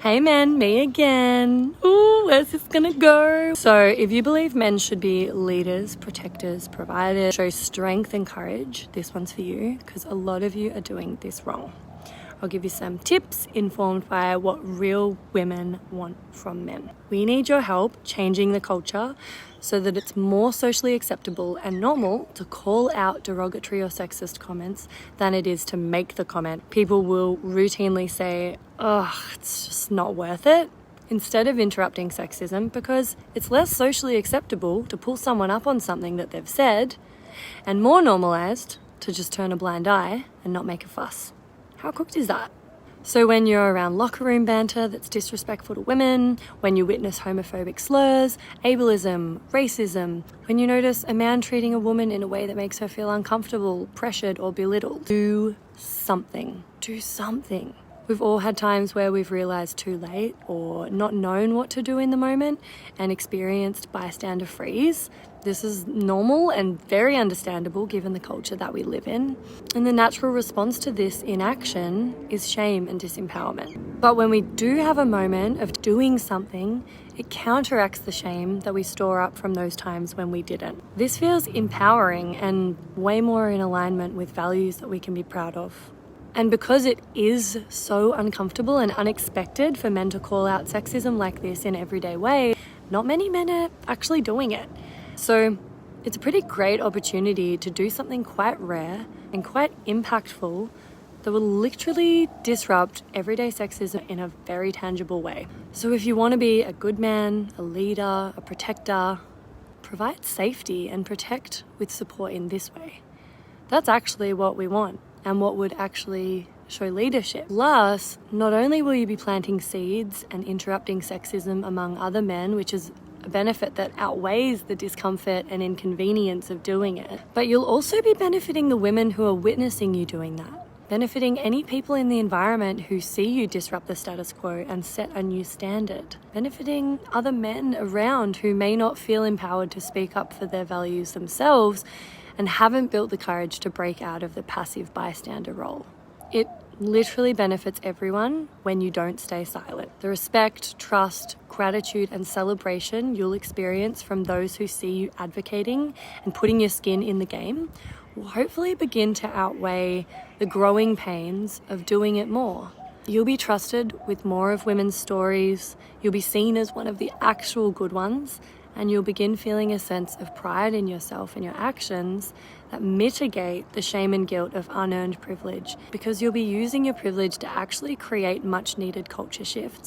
Hey men, me again. Ooh, where's this gonna go? So if you believe men should be leaders, protectors, providers, show strength and courage, this one's for you, because a lot of you are doing this wrong. I'll give you some tips informed by what real women want from men. We need your help changing the culture so that it's more socially acceptable and normal to call out derogatory or sexist comments than it is to make the comment. People will routinely say, "Ugh, it's just not worth it," instead of interrupting sexism, because it's less socially acceptable to pull someone up on something that they've said and more normalized to just turn a blind eye and not make a fuss. How cooked is that? So when you're around locker room banter that's disrespectful to women, when you witness homophobic slurs, ableism, racism, when you notice a man treating a woman in a way that makes her feel uncomfortable, pressured, or belittled, do something. Do something. We've all had times where we've realized too late or not known what to do in the moment and experienced bystander freeze. This is normal and very understandable given the culture that we live in. And the natural response to this inaction is shame and disempowerment. But when we do have a moment of doing something, it counteracts the shame that we store up from those times when we didn't. This feels empowering and way more in alignment with values that we can be proud of. And because it is so uncomfortable and unexpected for men to call out sexism like this in everyday way, not many men are actually doing it. So it's a pretty great opportunity to do something quite rare and quite impactful that will literally disrupt everyday sexism in a very tangible way. So if you want to be a good man, a leader, a protector, provide safety and protect with support in this way. That's actually what we want and what would actually show leadership. Plus, not only will you be planting seeds and interrupting sexism among other men, which is a benefit that outweighs the discomfort and inconvenience of doing it, but you'll also be benefiting the women who are witnessing you doing that, benefiting any people in the environment who see you disrupt the status quo and set a new standard, benefiting other men around who may not feel empowered to speak up for their values themselves and haven't built the courage to break out of the passive bystander role. It literally benefits everyone when you don't stay silent. The respect, trust, gratitude, and celebration you'll experience from those who see you advocating and putting your skin in the game will hopefully begin to outweigh the growing pains of doing it more. You'll be trusted with more of women's stories, you'll be seen as one of the actual good ones, and you'll begin feeling a sense of pride in yourself and your actions that mitigate the shame and guilt of unearned privilege, because you'll be using your privilege to actually create much needed culture shifts